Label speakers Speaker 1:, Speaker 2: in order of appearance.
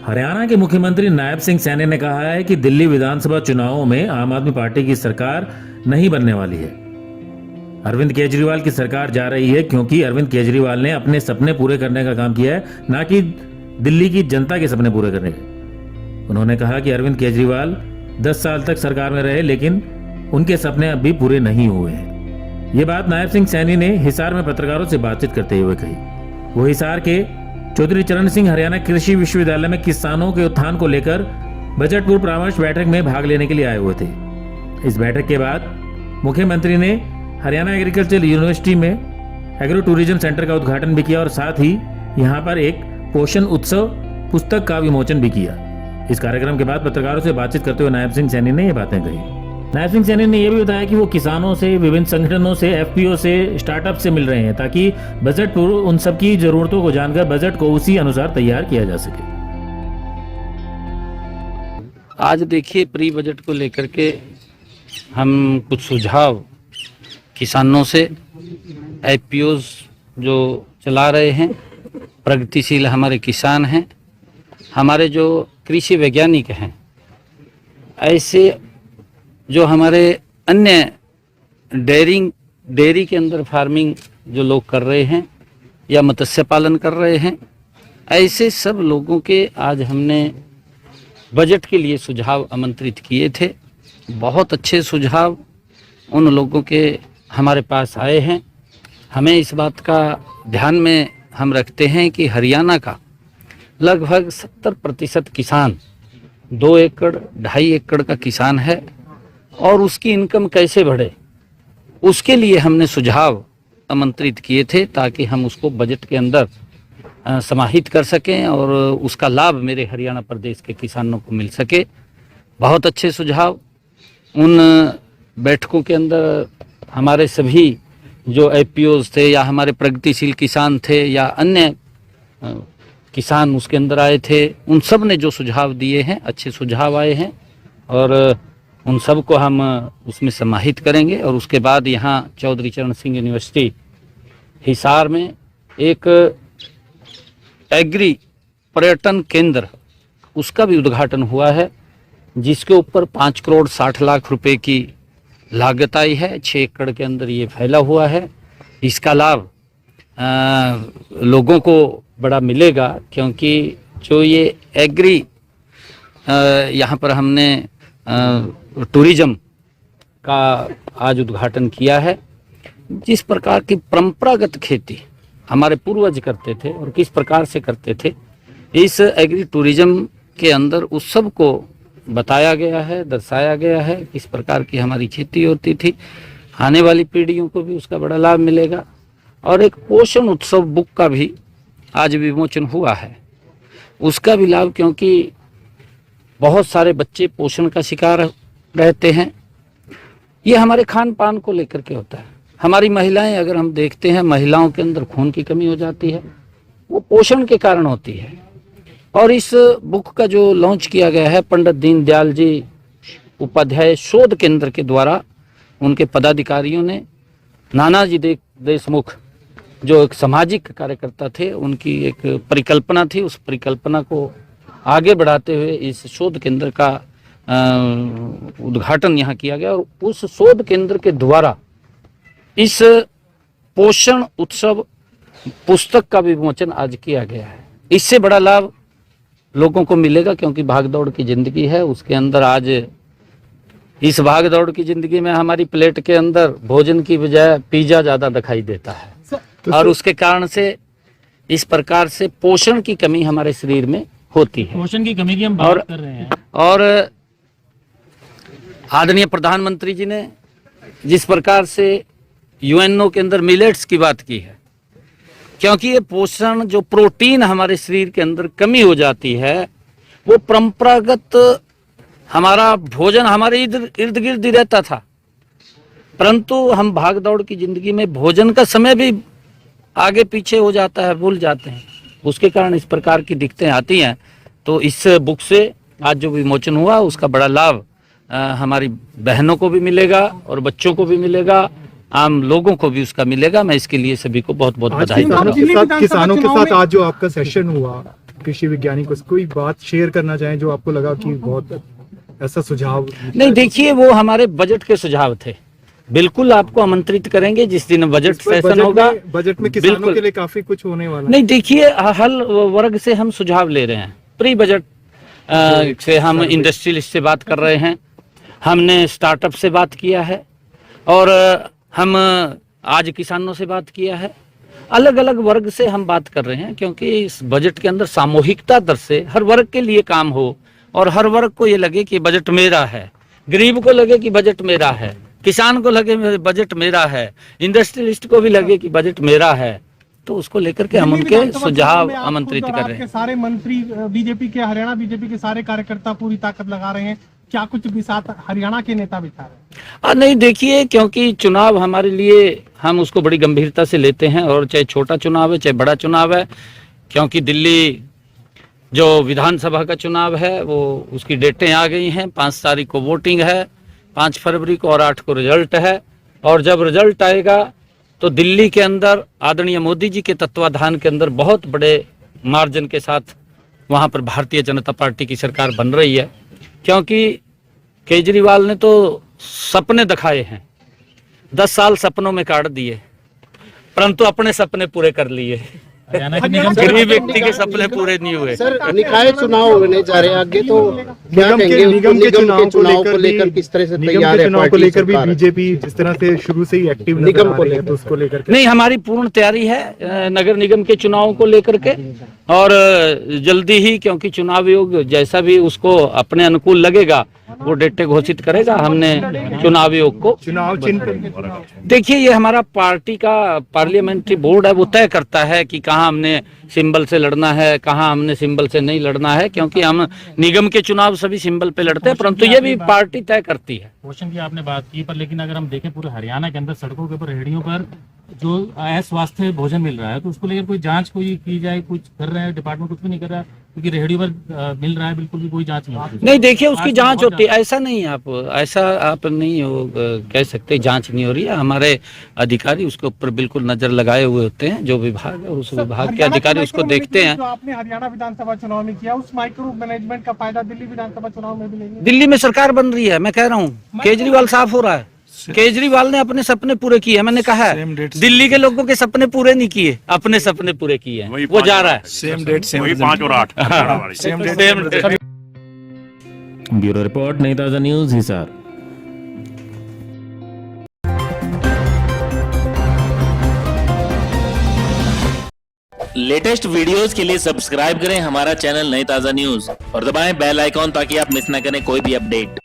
Speaker 1: हरियाणा के मुख्यमंत्री नायब सिंह सैनी ने कहा है कि दिल्ली विधानसभा चुनावों में आम आदमी पार्टी की सरकार नहीं बनने वाली है। अरविंद केजरीवाल की सरकार जा रही है क्योंकि अरविंद केजरीवाल ने अपने सपने पूरे करने का काम किया है, ना कि दिल्ली की जनता के सपने पूरे करने के। उन्होंने कहा कि अरविंद केजरीवाल 10 साल तक सरकार में रहे, लेकिन उनके सपने अभी पूरे नहीं हुए हैं। ये बात नायब सिंह सैनी ने हिसार में पत्रकारों से बातचीत करते हुए कही। वो हिसार के चौधरी चरण सिंह हरियाणा कृषि विश्वविद्यालय में किसानों के उत्थान को लेकर बजट पूर्व परामर्श बैठक में भाग लेने के लिए आए हुए थे। इस बैठक के बाद मुख्यमंत्री ने हरियाणा एग्रीकल्चर यूनिवर्सिटी में एग्रो टूरिज्म सेंटर का उद्घाटन भी किया और साथ ही यहाँ पर एक पोषण उत्सव पुस्तक का विमोचन भी किया। इस कार्यक्रम के बाद पत्रकारों से बातचीत करते हुए नायब सिंह सैनी ने ये बातें कही। नायब सिंह सैनी ने यह भी बताया कि वो किसानों से, विभिन्न संगठनों से, एफपीओ से, स्टार्टअप से मिल रहे हैं ताकि बजट पूर्व उन सब की जरूरतों को जानकर बजट को उसी अनुसार तैयार किया जा सके।
Speaker 2: आज देखिए, प्री बजट को लेकर के हम कुछ सुझाव किसानों से, एफपीओ जो चला रहे हैं, प्रगतिशील हमारे किसान हैं, हमारे जो कृषि वैज्ञानिक हैं, ऐसे जो हमारे अन्य डेयरी के अंदर फार्मिंग जो लोग कर रहे हैं या मत्स्य पालन कर रहे हैं, ऐसे सब लोगों के आज हमने बजट के लिए सुझाव आमंत्रित किए थे। बहुत अच्छे सुझाव उन लोगों के हमारे पास आए हैं। हमें इस बात का ध्यान में हम रखते हैं कि हरियाणा का लगभग 70% किसान 2 एकड़ 2.5 एकड़ का किसान है और उसकी इनकम कैसे बढ़े, उसके लिए हमने सुझाव आमंत्रित किए थे ताकि हम उसको बजट के अंदर समाहित कर सकें और उसका लाभ मेरे हरियाणा प्रदेश के किसानों को मिल सके। बहुत अच्छे सुझाव उन बैठकों के अंदर हमारे सभी जो एफपीओज थे या हमारे प्रगतिशील किसान थे या अन्य किसान उसके अंदर आए थे, उन सब ने जो सुझाव दिए हैं, अच्छे सुझाव आए हैं और उन सब को हम उसमें समाहित करेंगे। और उसके बाद यहाँ चौधरी चरण सिंह यूनिवर्सिटी हिसार में एक एग्री पर्यटन केंद्र, उसका भी उद्घाटन हुआ है, जिसके ऊपर 5 करोड़ 60 लाख रुपए की लागत आई है। 6 एकड़ के अंदर ये फैला हुआ है। इसका लाभ लोगों को बड़ा मिलेगा क्योंकि जो ये एग्री यहाँ पर हमने टूरिज्म का आज उद्घाटन किया है। जिस प्रकार की परंपरागत खेती हमारे पूर्वज करते थे और किस प्रकार से करते थे, इस एग्री टूरिज्म के अंदर उस सब को बताया गया है, दर्शाया गया है किस प्रकार की हमारी खेती होती थी। आने वाली पीढ़ियों को भी उसका बड़ा लाभ मिलेगा। और एक पोषण उत्सव बुक का भी आज विमोचन हुआ है, उसका भी लाभ, क्योंकि बहुत सारे बच्चे पोषण का शिकार रहते हैं। ये हमारे खान पान को लेकर के होता है। हमारी महिलाएं, अगर हम देखते हैं, महिलाओं के अंदर खून की कमी हो जाती है, वो पोषण के कारण होती है। और इस बुक का जो लॉन्च किया गया है पंडित दीनदयाल जी उपाध्याय शोध केंद्र के द्वारा, उनके पदाधिकारियों ने, नानाजी देशमुख जो एक सामाजिक कार्यकर्ता थे, उनकी एक परिकल्पना थी, उस परिकल्पना को आगे बढ़ाते हुए इस शोध केंद्र का उद्घाटन यहाँ किया गया। और उस शोध केंद्र के द्वारा इस पोषण उत्सव पुस्तक का विमोचन आज किया गया है। इससे बड़ा लाभ लोगों को मिलेगा क्योंकि भागदौड़ की जिंदगी है, उसके अंदर आज इस भागदौड़ की जिंदगी में हमारी प्लेट के अंदर भोजन की बजाय पिज्जा ज्यादा दिखाई देता है और उसके कारण से इस प्रकार से पोषण की कमी हमारे शरीर में होती है।
Speaker 1: पोषण की कमी की हम बात कर रहे हैं।
Speaker 2: और आदरणीय प्रधानमंत्री जी ने जिस प्रकार से यूएनओ के अंदर मिलेट्स की बात की है, क्योंकि ये पोषण जो प्रोटीन हमारे शरीर के अंदर कमी हो जाती है, वो परंपरागत हमारा भोजन हमारे इर्द गिर्द ही रहता था, परंतु हम भाग दौड़ की जिंदगी में भोजन का समय भी आगे पीछे हो जाता है, भूल जाते हैं। उसके कारण इस प्रकार की दिक्कतें आती हैं। तो इस बुक से आज जो विमोचन हुआ, उसका बड़ा लाभ हमारी बहनों को भी मिलेगा और बच्चों को भी मिलेगा, आम लोगों को भी उसका मिलेगा। मैं इसके लिए सभी को बहुत बहुत बधाई।
Speaker 3: किसानों के साथ आज जो आपका सेशन हुआ, कृषि वैज्ञानिकों से कोई बात शेयर करना चाहें जो आपको लगा कि बहुत ऐसा सुझाव?
Speaker 2: नहीं, देखिए वो हमारे बजट के सुझाव थे। बिल्कुल आपको आमंत्रित करेंगे जिस दिन बजट सेशन होगा।
Speaker 3: बजट में किसानों के लिए काफी कुछ होने वाला है।
Speaker 2: नहीं, देखिए हर वर्ग से हम सुझाव ले रहे हैं। प्री बजट से हम इंडस्ट्रियलिस्ट से बात कर रहे हैं, हमने स्टार्टअप से बात किया है और हम आज किसानों से बात किया है। अलग अलग वर्ग से हम बात कर रहे हैं क्योंकि इस बजट के अंदर सामूहिकता दर से हर वर्ग के लिए काम हो और हर वर्ग को ये लगे कि बजट मेरा है, गरीब को लगे कि बजट मेरा है, किसान को लगे बजट मेरा है, इंडस्ट्रियलिस्ट को भी लगे कि बजट मेरा है। तो उसको लेकर के हम उनके सुझाव आमंत्रित कर रहे हैं।
Speaker 4: सारे मंत्री बीजेपी के, हरियाणा बीजेपी के सारे कार्यकर्ता पूरी ताकत लगा रहे हैं, क्या कुछ भी साथ हरियाणा के नेता भी था?
Speaker 2: नहीं, देखिए क्योंकि चुनाव हमारे लिए हम उसको बड़ी गंभीरता से लेते हैं और चाहे छोटा चुनाव है चाहे बड़ा चुनाव है, क्योंकि दिल्ली जो विधानसभा का चुनाव है वो उसकी डेटें आ गई हैं। 5 तारीख को वोटिंग है, 5 फरवरी को और 8 को रिजल्ट है। और जब रिजल्ट आएगा तो दिल्ली के अंदर आदरणीय मोदी जी के तत्वाधान के अंदर बहुत बड़े मार्जिन के साथ वहां पर भारतीय जनता पार्टी की सरकार बन रही है। क्योंकि केजरीवाल ने तो सपने दिखाए हैं, 10 साल सपनों में काट दिए, परंतु अपने सपने पूरे कर लिए। गरीब व्यक्ति के सपने पूरे नहीं हुए।
Speaker 5: सर, निकाय चुनाव होने जा रहे हैं आगे, तो क्या
Speaker 3: निगम
Speaker 5: कहेंगे?
Speaker 3: के चुनाव को लेकर
Speaker 5: किस तरह से
Speaker 3: निगम
Speaker 5: तैयार
Speaker 3: के
Speaker 5: है
Speaker 3: चुनाव को
Speaker 5: पार्टी
Speaker 3: लेकर भी
Speaker 5: सरकार?
Speaker 3: बीजेपी जिस तरह से शुरू से ही एक्टिव
Speaker 5: निगम को
Speaker 3: लेकर
Speaker 5: लेकर
Speaker 3: तो उसको लेकर
Speaker 2: नहीं, हमारी पूर्ण तैयारी है नगर निगम के चुनाव को लेकर के और जल्दी ही, क्योंकि चुनाव आयोग जैसा भी उसको अपने अनुकूल लगेगा वो डेटे घोषित करेगा। हमने चुनाव आयोग को
Speaker 3: चुनाव चिन्ह
Speaker 2: देखिए, ये हमारा पार्टी का पार्लियामेंट्री बोर्ड है, वो तय करता है कि कहाँ हमने सिंबल से लड़ना है, कहाँ हमने सिंबल से नहीं लड़ना है। क्योंकि हम निगम के चुनाव सभी सिंबल पे लड़ते हैं, परंतु ये भी पार्टी तय करती है।
Speaker 6: पोषण की आपने बात की, पर लेकिन अगर हम देखें पूरे हरियाणा के अंदर सड़कों के ऊपर, रेहड़ियों पर जो अस्वास्थ्य भोजन मिल रहा है, तो उसको लेकर कोई जांच कोई की जाए? कुछ कर रहे हैं डिपार्टमेंट? कुछ भी नहीं कर रहा, क्योंकि रेहड़ियों पर मिल रहा है, बिल्कुल भी कोई जांच नहीं होती।
Speaker 2: नहीं, देखिए उसकी जांच होती है, ऐसा नहीं, आप नहीं कह सकते जांच नहीं हो रही है। हमारे अधिकारी उसके ऊपर बिल्कुल नजर लगाए हुए होते हैं, जो विभाग है उस विभाग के अधिकारी उसको देखते हैं।
Speaker 4: जो आपने हरियाणा विधानसभा चुनाव में किया, उस माइक्रो मैनेजमेंट का फायदा दिल्ली विधानसभा चुनाव में भी लेंगे?
Speaker 2: दिल्ली में सरकार बन रही है, मैं कह रहा हूँ केजरीवाल साफ हो रहा है। केजरीवाल ने अपने सपने पूरे किए, मैंने कहा है दिल्ली के लोगों के सपने पूरे नहीं किए, अपने सपने पूरे किए हैं, वो जा रहा है।
Speaker 7: सेम डेट 5 और 8
Speaker 2: सेम डेट।
Speaker 1: ब्यूरो रिपोर्ट, नई ताजा न्यूज, हिसार।
Speaker 8: लेटेस्ट वीडियोस के लिए सब्सक्राइब करें हमारा चैनल नई ताजा न्यूज और दबाएं बेल आइकॉन ताकि आप मिस ना करें कोई भी अपडेट।